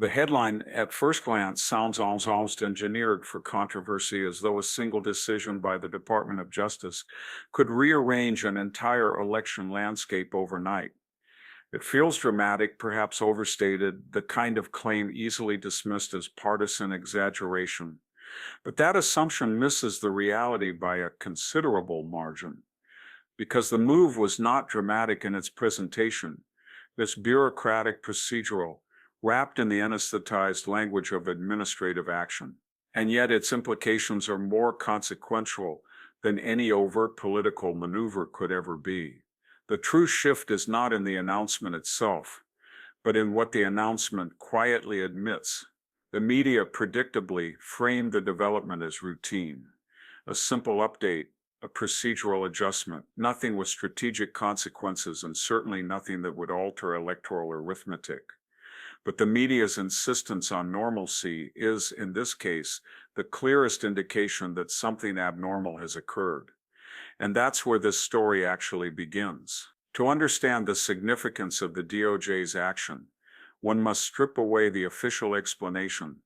The headline at first glance sounds almost engineered for controversy, as though a single decision by the Department of Justice could rearrange an entire election landscape overnight. It feels dramatic, perhaps overstated, the kind of claim easily dismissed as partisan exaggeration. But that assumption misses the reality by a considerable margin, because the move was not dramatic in its presentation. This bureaucratic procedural, wrapped in the anesthetized language of administrative action. And yet its implications are more consequential than any overt political maneuver could ever be. The true shift is not in the announcement itself, but in what the announcement quietly admits. The media predictably framed the development as routine, a simple update, a procedural adjustment, nothing with strategic consequences, and certainly nothing that would alter electoral arithmetic. But the media's insistence on normalcy is, in this case, the clearest indication that something abnormal has occurred. And that's where this story actually begins. To understand the significance of the DOJ's action, one must strip away the official explanation,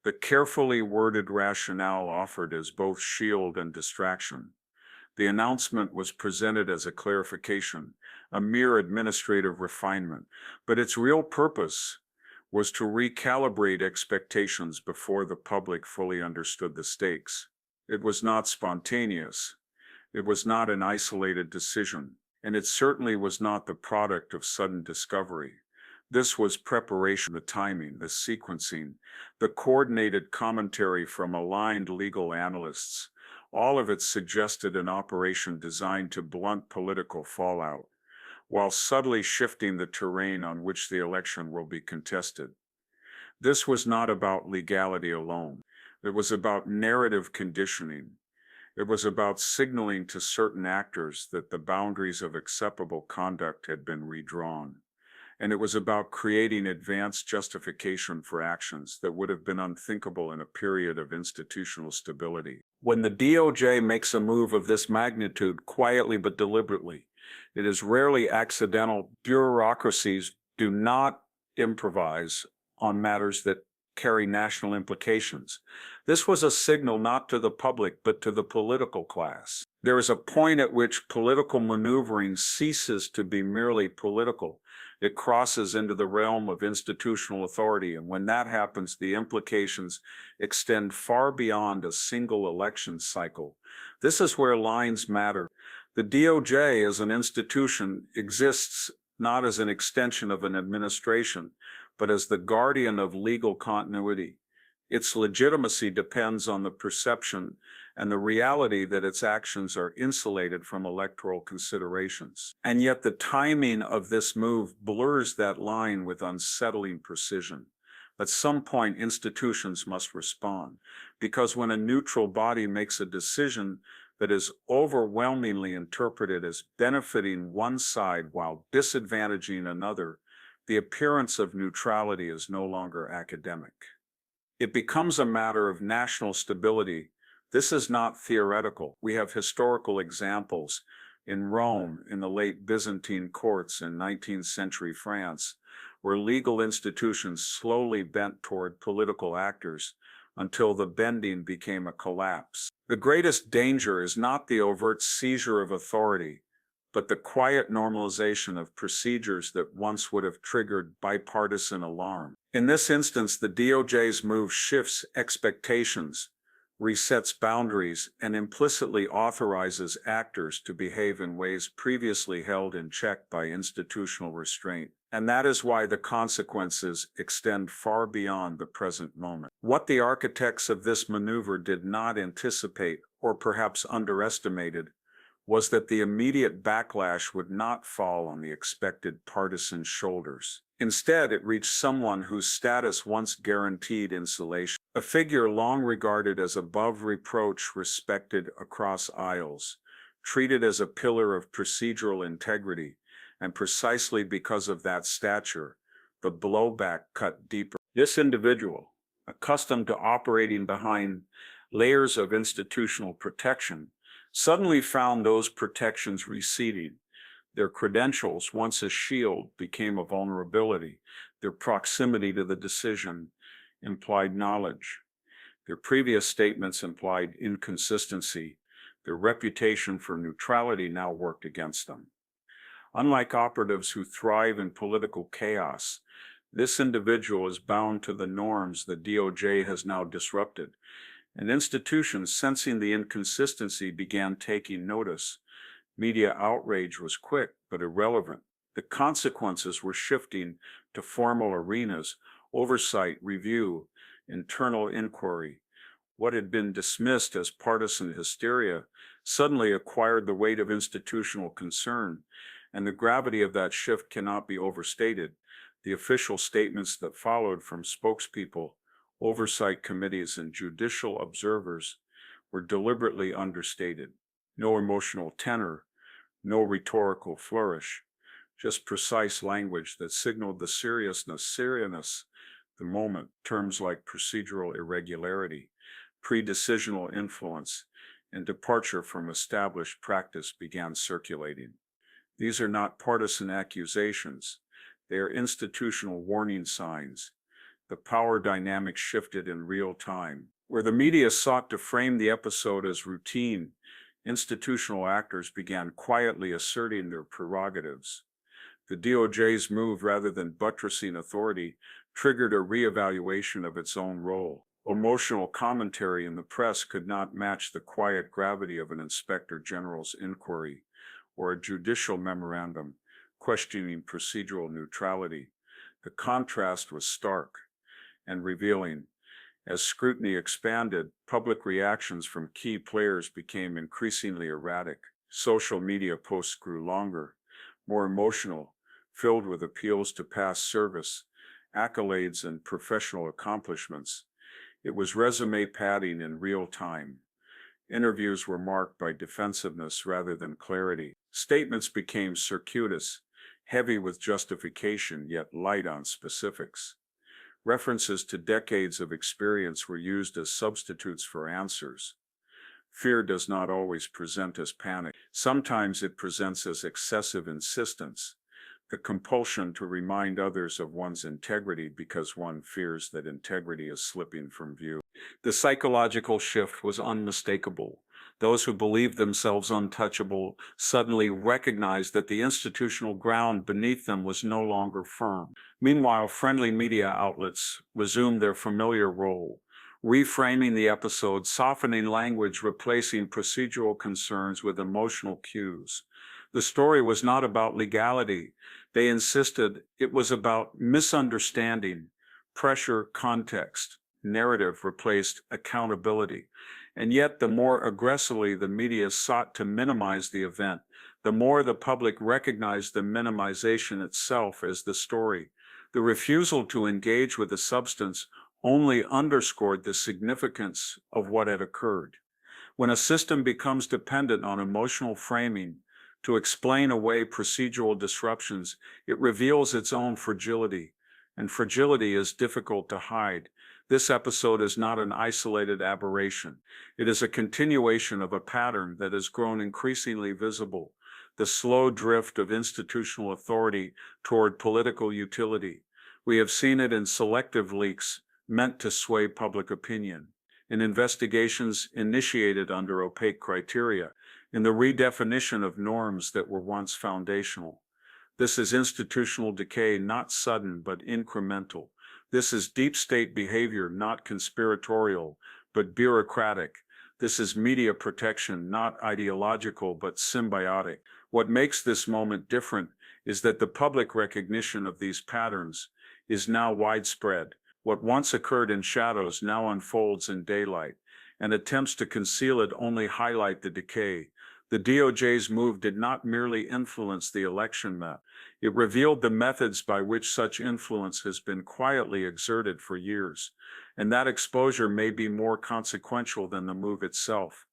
the carefully worded rationale offered as both shield and distraction. The announcement was presented as a clarification, a mere administrative refinement, but its real purpose was to recalibrate expectations before the public fully understood the stakes. It was not spontaneous. It was not an isolated decision, and it certainly was not the product of sudden discovery. This was preparation, the timing, the sequencing, the coordinated commentary from aligned legal analysts. All of it suggested an operation designed to blunt political fallout, while subtly shifting the terrain on which the election will be contested. This was not about legality alone. It was about narrative conditioning. It was about signaling to certain actors that the boundaries of acceptable conduct had been redrawn. And it was about creating advanced justification for actions that would have been unthinkable in a period of institutional stability. When the DOJ makes a move of this magnitude quietly but deliberately, it is rarely accidental. Bureaucracies do not improvise on matters that carry national implications. This was a signal not to the public, but to the political class. There is a point at which political maneuvering ceases to be merely political. It crosses into the realm of institutional authority, and when that happens, the implications extend far beyond a single election cycle. This is where lines matter. The DOJ as an institution exists not as an extension of an administration, but as the guardian of legal continuity. Its legitimacy depends on the perception and the reality that its actions are insulated from electoral considerations. And yet the timing of this move blurs that line with unsettling precision. At some point, institutions must respond, because when a neutral body makes a decision that is overwhelmingly interpreted as benefiting one side while disadvantaging another, the appearance of neutrality is no longer academic. It becomes a matter of national stability. This is not theoretical. We have historical examples in Rome, in the late Byzantine courts in 19th century France, where legal institutions slowly bent toward political actors until the bending became a collapse. The greatest danger is not the overt seizure of authority, but the quiet normalization of procedures that once would have triggered bipartisan alarm. In this instance, the DOJ's move shifts expectations, resets boundaries, and implicitly authorizes actors to behave in ways previously held in check by institutional restraint. And that is why the consequences extend far beyond the present moment. What the architects of this maneuver did not anticipate, or perhaps underestimated, was that the immediate backlash would not fall on the expected partisan shoulders. Instead, it reached someone whose status once guaranteed insulation, a figure long regarded as above reproach, respected across aisles, treated as a pillar of procedural integrity, and precisely because of that stature, the blowback cut deeper. This individual, accustomed to operating behind layers of institutional protection, suddenly found those protections receding. Their credentials, once a shield, became a vulnerability. Their proximity to the decision implied knowledge. Their previous statements implied inconsistency. Their reputation for neutrality now worked against them. Unlike operatives who thrive in political chaos, this individual is bound to the norms the DOJ has now disrupted, and institutions sensing the inconsistency began taking notice. Media outrage was quick but irrelevant. The consequences were shifting to formal arenas: oversight, review, internal inquiry. What had been dismissed as partisan hysteria suddenly acquired the weight of institutional concern, and the gravity of that shift cannot be overstated. The official statements that followed from spokespeople, oversight committees, and judicial observers were deliberately understated. No emotional tenor, no rhetorical flourish, just precise language that signaled the seriousness, the moment. Terms like procedural irregularity, pre-decisional influence, and departure from established practice began circulating. These are not partisan accusations. They are institutional warning signs. The power dynamic shifted in real time. Where the media sought to frame the episode as routine, institutional actors began quietly asserting their prerogatives. The DOJ's move, rather than buttressing authority, triggered a reevaluation of its own role. Emotional commentary in the press could not match the quiet gravity of an inspector general's inquiry or a judicial memorandum questioning procedural neutrality. The contrast was stark and revealing. As scrutiny expanded, public reactions from key players became increasingly erratic. Social media posts grew longer, more emotional, filled with appeals to past service, accolades, and professional accomplishments. It was resume padding in real time. Interviews were marked by defensiveness rather than clarity. Statements became circuitous, heavy with justification, yet light on specifics. References to decades of experience were used as substitutes for answers. Fear does not always present as panic. Sometimes it presents as excessive insistence, the compulsion to remind others of one's integrity because one fears that integrity is slipping from view. The psychological shift was unmistakable. Those who believed themselves untouchable suddenly recognized that the institutional ground beneath them was no longer firm. Meanwhile, friendly media outlets resumed their familiar role, reframing the episode, softening language, replacing procedural concerns with emotional cues. The story was not about legality. They insisted it was about misunderstanding. Pressure, context, narrative replaced accountability. And yet, the more aggressively the media sought to minimize the event, the more the public recognized the minimization itself as the story. The refusal to engage with the substance only underscored the significance of what had occurred. When a system becomes dependent on emotional framing to explain away procedural disruptions, it reveals its own fragility, and fragility is difficult to hide. This episode is not an isolated aberration. It is a continuation of a pattern that has grown increasingly visible: the slow drift of institutional authority toward political utility. We have seen it in selective leaks meant to sway public opinion, in investigations initiated under opaque criteria, in the redefinition of norms that were once foundational. This is institutional decay, not sudden but incremental. This is deep state behavior, not conspiratorial but bureaucratic. This is media protection, not ideological but symbiotic. What makes this moment different is that the public recognition of these patterns is now widespread. What once occurred in shadows now unfolds in daylight, and attempts to conceal it only highlight the decay. The DOJ's move did not merely influence the election map. It revealed the methods by which such influence has been quietly exerted for years, and that exposure may be more consequential than the move itself.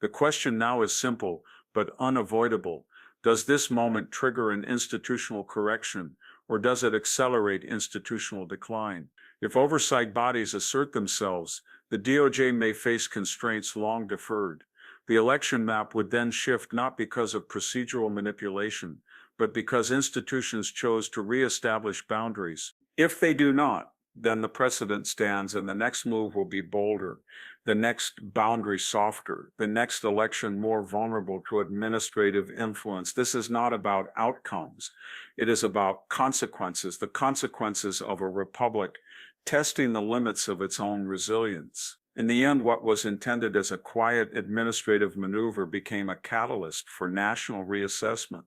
The question now is simple but unavoidable. Does this moment trigger an institutional correction, or does it accelerate institutional decline? If oversight bodies assert themselves, the DOJ may face constraints long deferred. The election map would then shift not because of procedural manipulation, but because institutions chose to reestablish boundaries. If they do not, then the precedent stands and the next move will be bolder, the next boundary softer, the next election more vulnerable to administrative influence. This is not about outcomes. It is about consequences, the consequences of a republic testing the limits of its own resilience. In the end, what was intended as a quiet administrative maneuver became a catalyst for national reassessment.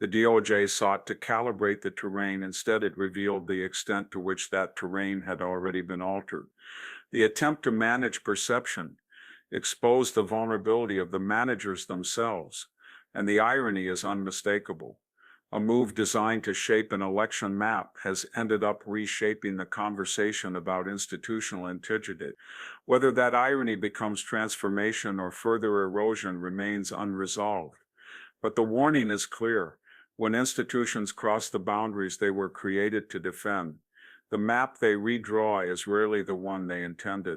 The DOJ sought to calibrate the terrain. Instead, it revealed the extent to which that terrain had already been altered. The attempt to manage perception exposed the vulnerability of the managers themselves, and the irony is unmistakable. A move designed to shape an election map has ended up reshaping the conversation about institutional integrity. Whether that irony becomes transformation or further erosion remains unresolved. But the warning is clear. When institutions cross the boundaries they were created to defend, the map they redraw is rarely the one they intended.